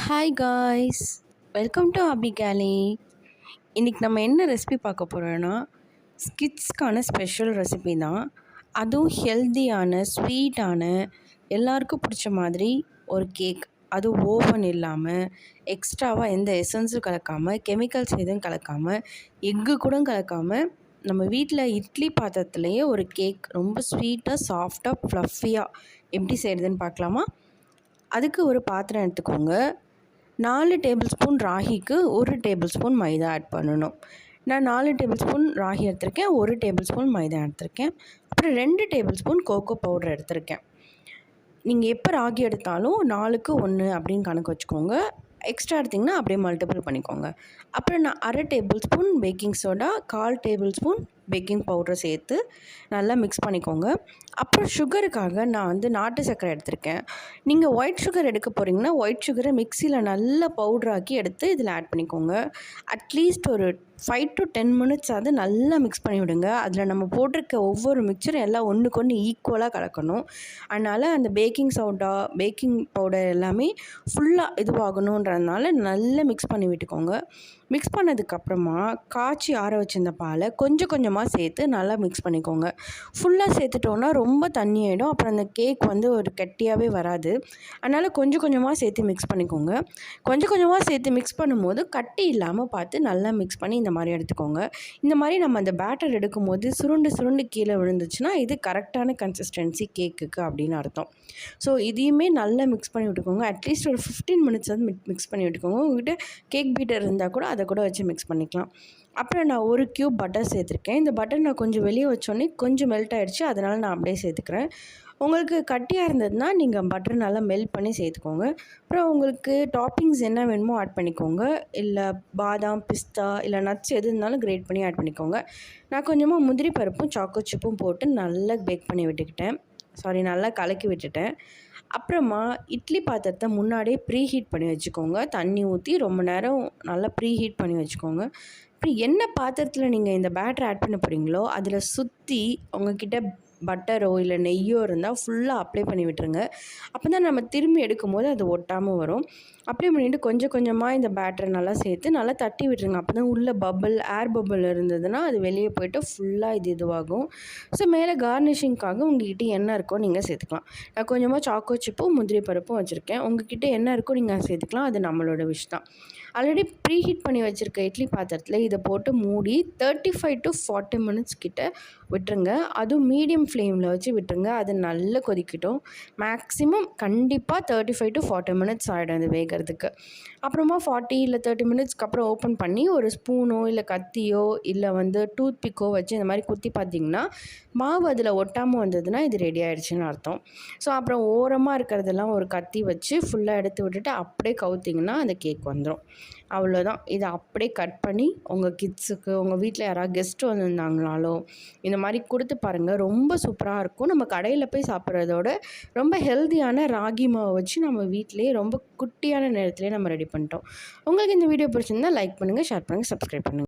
Hi guys, welcome to அபி கேலி. இன்றைக்கி நம்ம என்ன ரெசிபி பார்க்க போகிறோன்னா ஸ்கிட்ஸ்க்கான ஸ்பெஷல் ரெசிபி தான். அதுவும் ஹெல்த்தியான ஸ்வீட்டான எல்லாருக்கும் பிடிச்ச மாதிரி ஒரு கேக். அதுவும் ஓவன் இல்லாமல் எக்ஸ்ட்ராவாக எந்த எசன்ஸும் கலக்காமல் கெமிக்கல்ஸ் எதுவும் கலக்காமல் எக்கு கூட கலக்காமல் நம்ம வீட்டில் இட்லி பாத்திரத்துலேயே ஒரு கேக் ரொம்ப ஸ்வீட்டாக சாஃப்டாக ஃப்ளஃபியாக எப்படி செய்கிறதுன்னு பார்க்கலாமா? அதுக்கு ஒரு பாத்திரம் எடுத்துக்கோங்க. 4 டேபிள் ஸ்பூன் ராகிக்கு 1 டேபிள் ஸ்பூன் மைதா ஆட் பண்ணணும். நான் 4 டேபிள் ஸ்பூன் ராகி எடுத்திருக்கேன், 1 டேபிள் ஸ்பூன் மைதா எடுத்திருக்கேன், அப்புறம் 2 டேபிள் ஸ்பூன் கோகோ பவுடர் எடுத்திருக்கேன். நீங்கள் எப்போ ராகி எடுத்தாலும் 4க்கு 1 அப்படின்னு கணக்கு வச்சுக்கோங்க. எக்ஸ்ட்ரா எடுத்திங்கன்னா அப்படியே மல்டிபிள் பண்ணிக்கோங்க. அப்புறம் நான் 1/2 table spoon baking soda, 1/4 table spoon baking powder சேர்த்து நல்லா மிக்ஸ் பண்ணிக்கோங்க. அப்புறம் சுகருக்காக நான் வந்து நாட்டு சர்க்கரை எடுத்திருக்கேன். நீங்கள் ஒயிட் சுகர் எடுக்க போகிறீங்கன்னா ஒயிட் சுகரை மிக்சியில் நல்லா பவுட்ராக்கி எடுத்து இதில் ஆட் பண்ணிக்கோங்க. அட்லீஸ்ட் ஒரு 5 to 10 மினிட்ஸ் அது நல்லா மிக்ஸ் பண்ணி விடுங்க. அதில் நம்ம போட்டிருக்க ஒவ்வொரு மிக்சரும் எல்லாம் ஒன்றுக்கு ஒன்று ஈக்குவலாக கலக்கணும். அதனால் அந்த பேக்கிங் சோடா, பேக்கிங் பவுடர் எல்லாமே ஃபுல்லாக இதுவாகணுன்றதுனால நல்லா மிக்ஸ் பண்ணி விட்டுக்கோங்க. மிக்ஸ் பண்ணதுக்கப்புறமா காய்ச்சி ஆற வச்சிருந்த பாலை கொஞ்சம் கொஞ்சமாக சேர்த்து நல்லா மிக்ஸ் பண்ணிக்கோங்க. ஃபுல்லாக சேர்த்துட்டோன்னா ரொம்ப தண்ணி ஆகிடும், அப்புறம் அந்த கேக் வந்து ஒரு கெட்டியாகவே வராது. அதனால் கொஞ்சம் கொஞ்சமாக சேர்த்து மிக்ஸ் பண்ணிக்கோங்க. கொஞ்சம் கொஞ்சமாக சேர்த்து மிக்ஸ் பண்ணும்போது கட்டி இல்லாமல் பார்த்து நல்லா மிக்ஸ் பண்ணி இந்த மாதிரி எடுத்துக்கோங்க. இந்த மாதிரி நம்ம அந்த பேட்டர் எடுக்கும்போது சுருண்டு சுருண்டு கீழே விழுந்துச்சுன்னா இது கரெக்டான கன்சிஸ்டன்சி கேக்குக்கு அப்படின்னு அர்த்தம். ஸோ இதையுமே நல்லா மிக்ஸ் பண்ணி விட்டுக்கோங்க. அட்லீஸ்ட் ஒரு 15 மினிட்ஸ் வந்து மிக்ஸ் பண்ணி விட்டுக்கோங்க. உங்கள்கிட்ட கேக் பீட்டர் இருந்தால் கூட அதை கூட வச்சு மிக்ஸ் பண்ணிக்கலாம். அப்புறம் நான் 1 கியூப் பட்டர் சேர்த்துருக்கேன். இந்த பட்டர் நான் கொஞ்சம் வெளியே வச்சோடனே கொஞ்சம் மெல்ட் ஆகிடுச்சு, அதனால் நான் அப்படியே சேர்த்துக்கிறேன். உங்களுக்கு கட்டியாக இருந்ததுன்னா நீங்கள் பட்டர் நல்லா மெல்ட் பண்ணி சேர்த்துக்கோங்க. அப்புறம் உங்களுக்கு டாப்பிங்ஸ் என்ன வேணுமோ ஆட் பண்ணிக்கோங்க. இல்லை பாதாம், பிஸ்தா இல்லை நட்ஸ் எது இருந்தாலும் கிரேட் பண்ணி ஆட் பண்ணிக்கோங்க. நான் கொஞ்சமாக முந்திரி பருப்பும் சாக்கோ சிப்பும் போட்டு நல்லா பேக் பண்ணி விட்டுக்கிட்டேன். நல்லா கலக்கி விட்டுட்டேன். அப்புறமா இட்லி பாத்திரத்தை முன்னாடியே ப்ரீ ஹீட் பண்ணி வச்சுக்கோங்க. தண்ணி ஊற்றி ரொம்ப நேரம் நல்லா ப்ரீ ஹீட் பண்ணி வச்சுக்கோங்க. அப்புறம் என்ன பாத்திரத்தில் நீங்கள் இந்த பேட்டர் ஆட் பண்ண போகிறீங்களோ அதில் சுற்றி உங்ககிட்ட பட்டரோ இல்லை நெய்யோ இருந்தால் ஃபுல்லாக அப்ளை பண்ணி விட்டுருங்க. அப்போ தான் நம்ம திரும்பி எடுக்கும்போது அது ஒட்டாமல் வரும். அப்ளை பண்ணிவிட்டு கொஞ்சம் கொஞ்சமாக இந்த பேட்டரை நல்லா சேர்த்து நல்லா தட்டி விட்டுருங்க. அப்போ தான் உள்ளே ஏர் பபிள் இருந்ததுன்னா அது வெளியே போய்ட்டு ஃபுல்லாக இதுவாகும். ஸோ மேலே கார்னிஷிங்காக உங்கள்கிட்ட என்ன இருக்கோ நீங்கள் சேர்த்துக்கலாம். நான் கொஞ்சமாக சாக்கோ சிப்பும் முந்திரி பருப்பும் வச்சுருக்கேன். உங்கள்கிட்ட என்ன இருக்கோ நீங்கள் சேர்த்துக்கலாம், அது நம்மளோட விஷ் தான். ஆல்ரெடி ப்ரீ ஹீட் பண்ணி வச்சுருக்க இட்லி பாத்திரத்தில் இதை போட்டு மூடி 35 to 40 மினிட்ஸ் கிட்ட விட்டுருங்க. அதுவும் மீடியம் ஃப்ளேமில் வச்சு விட்டுருங்க. அது நல்லா கொதிக்கட்டும். மேக்ஸிமம் கண்டிப்பாக 35 to 40 மினிட்ஸ் ஆகிடும் அது வேகிறதுக்கு. அப்புறமா 40 இல்லை 30 மினிட்ஸ்க்கு அப்புறம் ஓப்பன் பண்ணி ஒரு ஸ்பூனோ இல்லை கத்தியோ இல்லை வந்து டூத் பிக்கோ வச்சு இந்த மாதிரி குத்தி பார்த்திங்கன்னா மாவு அதில் ஒட்டாமல் வந்ததுன்னா இது ரெடி ஆகிடுச்சின்னு அர்த்தம். ஸோ அப்புறம் ஓரமாக இருக்கிறதெல்லாம் ஒரு கத்தி வச்சு ஃபுல்லாக எடுத்து விட்டுட்டு அப்படியே கவுத்திங்கன்னா அந்த கேக் வந்துடும். அவ்வளோதான். இதை அப்படியே கட் பண்ணி உங்கள் கிட்ஸுக்கு, உங்கள் வீட்டில் யாராவது கெஸ்ட்டு வந்திருந்தாங்கனாலோ இந்த மாதிரி கொடுத்து பாருங்கள். ரொம்ப சூப்பராக இருக்கும். நம்ம கடையில் போய் சாப்பிட்றதோட ரொம்ப ஹெல்த்தியான ராகி மாவை வச்சு நம்ம வீட்டிலேயே ரொம்ப குட்டியான நேரத்துலேயே நம்ம ரெடி பண்ணிட்டோம். உங்களுக்கு இந்த வீடியோ பிடிச்சிருந்தால் லைக் பண்ணுங்கள், ஷேர் பண்ணுங்கள், சப்ஸ்கிரைப் பண்ணுங்கள்.